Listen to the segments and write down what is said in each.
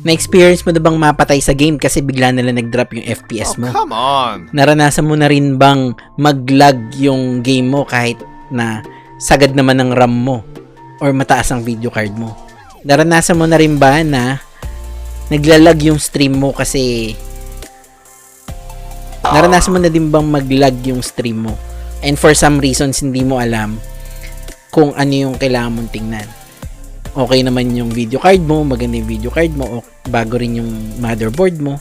Na-experience mo na bang mapatay sa game kasi bigla na lang nag-drop yung FPS mo? Come on! Naranasan mo na rin bang mag-lag yung game mo kahit na sagad naman ng RAM mo or mataas ang video card mo? Naranasan mo na rin ba na naglalag yung stream mo kasi naranasan mo na din bang mag-lag yung stream mo and for some reasons hindi mo alam kung ano yung kailangan mong tingnan? Okay naman yung video card mo, maganda yung video card mo, o bago rin yung motherboard mo.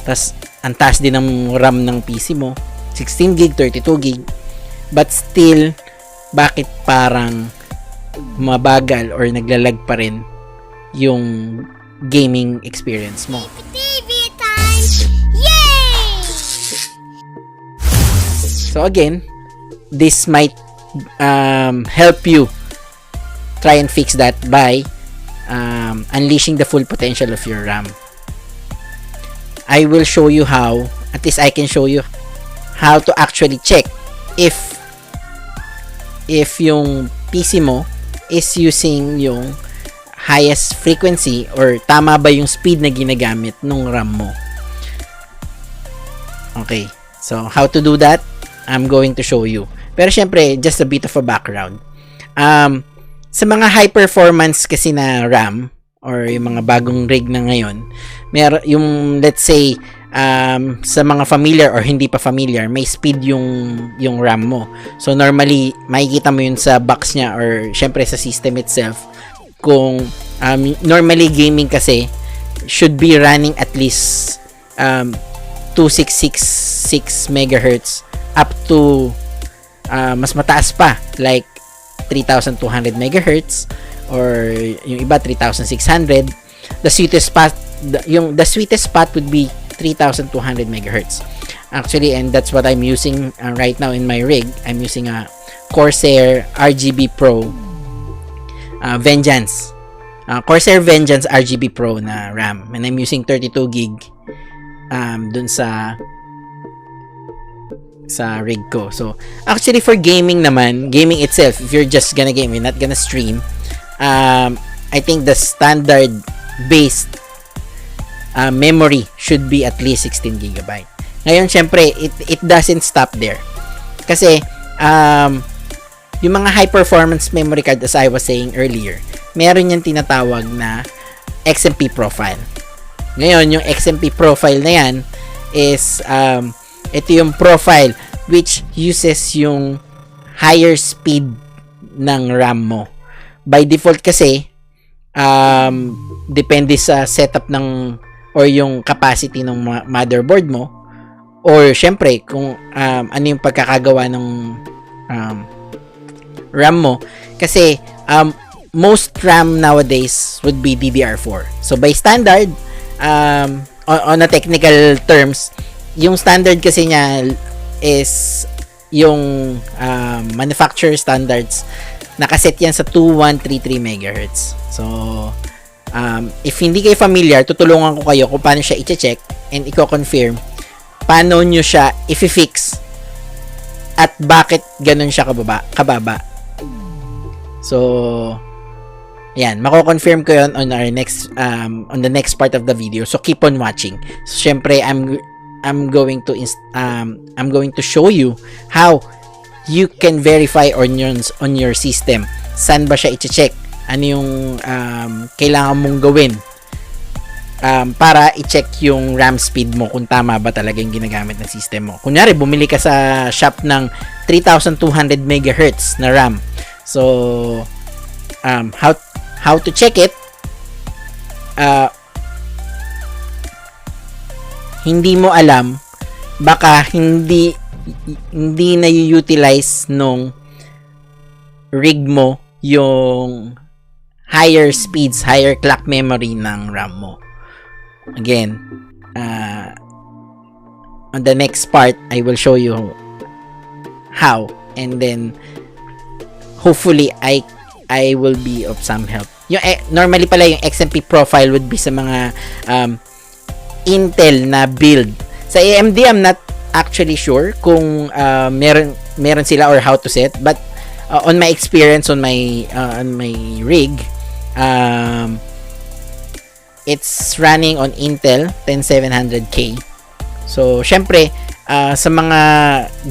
Tas ang taas din ng RAM ng PC mo, 16 gig, 32 gig. But still, bakit parang mabagal or naglalag pa rin yung gaming experience mo? KPTV time! Yay! So again, this might help you try and fix that by unleashing the full potential of your RAM. I will show you how, at least I can show you how to actually check if yung PC mo is using yung highest frequency or tama ba yung speed na ginagamit nung RAM mo. Okay, so how to do that, I'm going to show you. Pero syempre, just a bit of a background. Sa mga high performance kasi na RAM or yung mga bagong rig na ngayon, meron yung let's say sa mga familiar or hindi pa familiar, may speed yung RAM mo. So normally makikita mo yun sa box niya or syempre sa system itself. Kung normally gaming kasi should be running at least 2666 megahertz up to mas mataas pa like 3,200 megahertz or yung iba 3,600. The sweetest spot would be 3,200 megahertz actually, and that's what I'm using right now in my rig. I'm using a Corsair RGB Pro Vengeance Corsair Vengeance RGB Pro na RAM, and I'm using 32 gig dun sa rig ko. So actually for gaming naman, gaming itself, if you're just gonna game, you're not gonna stream, I think the standard based memory should be at least 16 gigabyte. Ngayon syempre it doesn't stop there kasi yung mga high performance memory card, as I was saying earlier, meron yung tinatawag na XMP profile. Ngayon yung XMP profile na yan is ito yung profile which uses yung higher speed ng RAM mo. By default kasi, depende sa setup ng or yung capacity ng motherboard mo, or syempre kung ano yung pagkakagawa ng RAM mo. Kasi most RAM nowadays would be DDR4. So by standard, on a technical terms, yung standard kasi niya is yung manufacturer standards, nakaset yan sa 2133 MHz. So if hindi kayo familiar, tutulungan ko kayo kung paano siya i-check and i-confirm paano nyo siya i-fix at bakit ganun siya kababa. So yan, mako-confirm ko yon on our next on the next part of the video. So keep on watching. So syempre I'm going to show you how you can verify on your system. Saan ba siya i-check? Ano yung kailangan mong gawin para i-check yung RAM speed mo kung tama ba talaga yung ginagamit ng system mo. Kunyari, bumili ka sa shop ng 3,200 megahertz na RAM. So how to check it? Hindi mo alam, baka hindi na-utilize nung rig mo yung higher speeds, higher clock memory ng RAM mo. Again, on the next part, I will show you how, and then hopefully I will be of some help. Yung normally pala yung XMP profile would be sa mga Intel na build. Sa AMD, I'm not actually sure kung meron sila or how to set, but on my experience on my rig, it's running on Intel 10700K. So, syempre, sa mga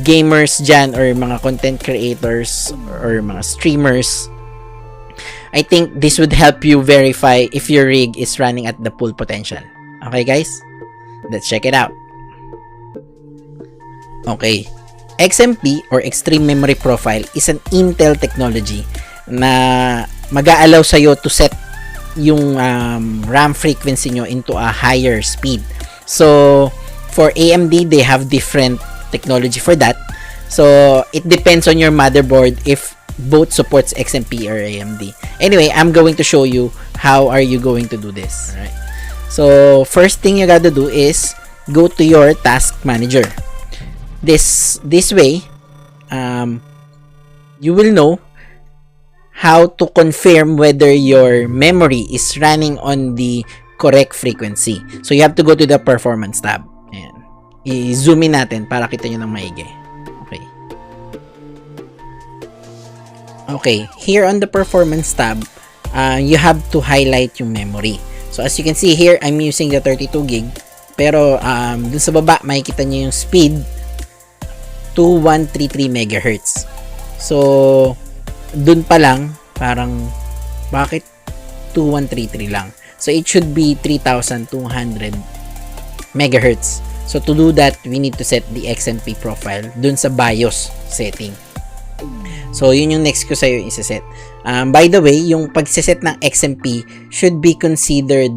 gamers dyan or mga content creators or mga streamers, I think this would help you verify if your rig is running at the full potential. Okay, guys? Let's check it out. Okay. XMP or Extreme Memory Profile is an Intel technology na mag-a-allow sa'yo to set yung RAM frequency nyo into a higher speed. So, for AMD, they have different technology for that. So, it depends on your motherboard if both supports XMP or AMD. Anyway, I'm going to show you how are you going to do this. Alright. So, first thing you gotta do is go to your task manager. This way, you will know how to confirm whether your memory is running on the correct frequency. So, you have to go to the performance tab. Ayan. I-zoom in natin para kita nyo ng maigi. Okay. Okay. Here on the performance tab, you have to highlight yung memory. So, as you can see here, I'm using the 32 gig. Pero, dun sa baba, makikita nyo yung speed 2133 MHz. So, dun pa lang, parang, bakit 2133 lang? So, it should be 3200 MHz. So, to do that, we need to set the XMP profile dun sa BIOS setting. So, yun yung next ko sa'yo isa-set. By the way, yung pagsiset ng XMP should be considered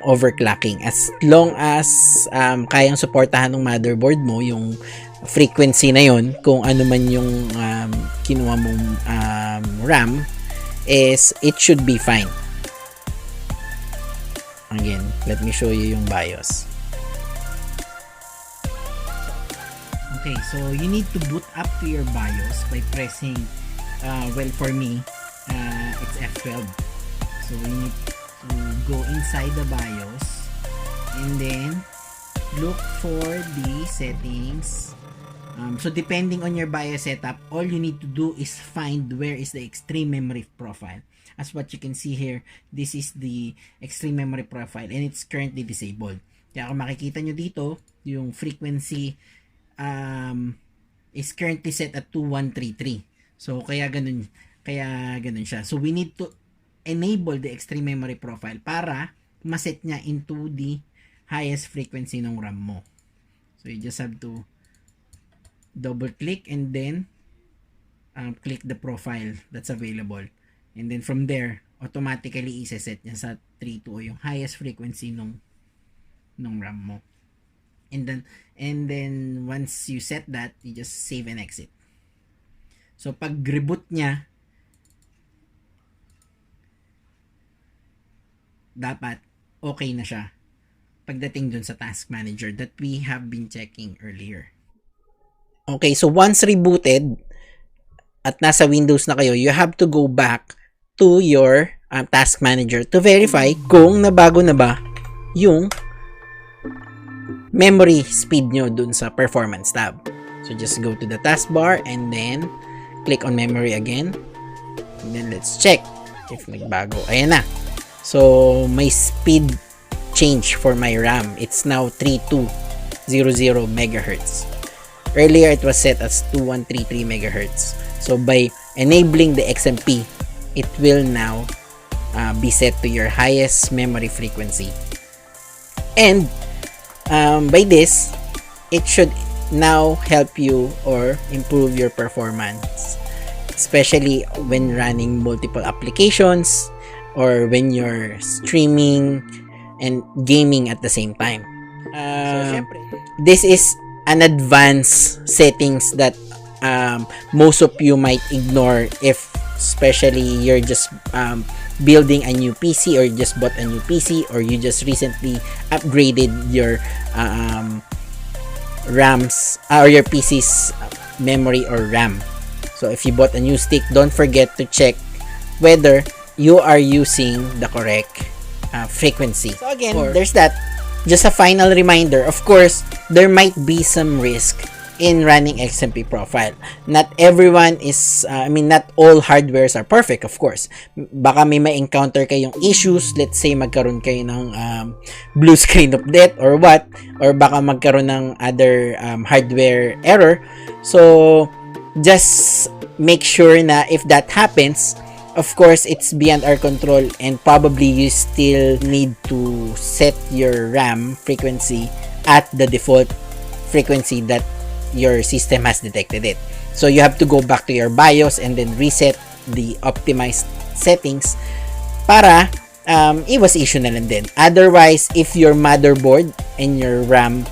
overclocking. As long as kayang suportahan ng motherboard mo, yung frequency na yon, kung ano man yung kinuha mong RAM, is it should be fine. Again, let me show you yung BIOS. Okay, so you need to boot up to your BIOS by pressing, well, for me, it's F12. So you need to go inside the BIOS and then look for the settings. So depending on your BIOS setup, all you need to do is find where is the extreme memory profile. As what you can see here, this is the extreme memory profile and it's currently disabled. Kaya kung makikita nyo dito, yung frequency is currently set at 2133. So kaya ganun siya. So we need to enable the extreme memory profile para maset niya into the highest frequency ng RAM mo. So you just have to double click and then click the profile that's available, and then from there automatically iseset niya sa 32 yung highest frequency ng RAM mo, and then once you set that, you just save and exit. So pag reboot niya, dapat okay na siya pagdating dun sa task manager that we have been checking earlier. Okay, so once rebooted at nasa Windows na kayo, you have to go back to your task manager to verify kung nabago na ba yung memory speed nyo dun sa performance tab. So just go to the taskbar and then click on memory again, and then let's check if nagbago. Ayan na. So may speed change for my RAM. It's now 3200 MHz. Earlier, it was set as 2133 MHz. So, by enabling the XMP, it will now be set to your highest memory frequency. And, by this, it should now help you or improve your performance, especially when running multiple applications or when you're streaming and gaming at the same time. This is an advanced settings that most of you might ignore if especially you're just building a new PC or you just bought a new PC or you just recently upgraded your RAMs or your PC's memory or RAM. So if you bought a new stick, don't forget to check whether you are using the correct frequency. So again, there's that. Just a final reminder, of course, there might be some risk in running XMP profile. Not everyone is, not all hardwares are perfect, of course. Baka may ma-encounter kayong issues, let's say magkaroon kayo ng blue screen of death or what, or baka magkaroon ng other hardware error. So, just make sure na if that happens, of course, it's beyond our control and probably you still need to set your RAM frequency at the default frequency that your system has detected it. So you have to go back to your BIOS and then reset the optimized settings para iwas issue na lang din. Otherwise, if your motherboard and your RAM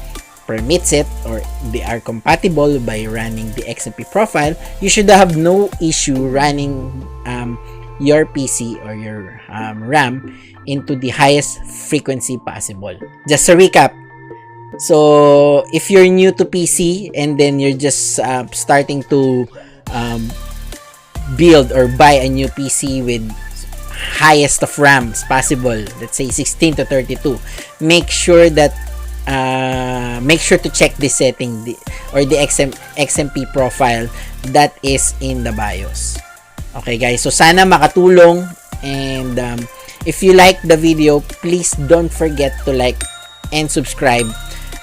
permits it or they are compatible by running the XMP profile, you should have no issue running your PC or your RAM into the highest frequency possible. Just a recap. So, if you're new to PC and then you're just starting to build or buy a new PC with highest of RAMs possible, let's say 16 to 32, make sure to check this setting or the XMP profile that is in the BIOS. Okay guys, so sana makatulong, and if you like the video, please don't forget to like and subscribe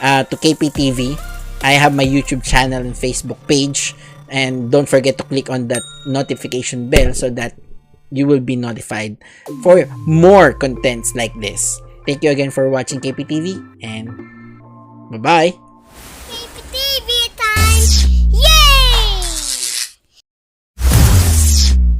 to KPTV. I have my YouTube channel and Facebook page, and don't forget to click on that notification bell so that you will be notified for more contents like this. Thank you again for watching KPTV, and bye-bye.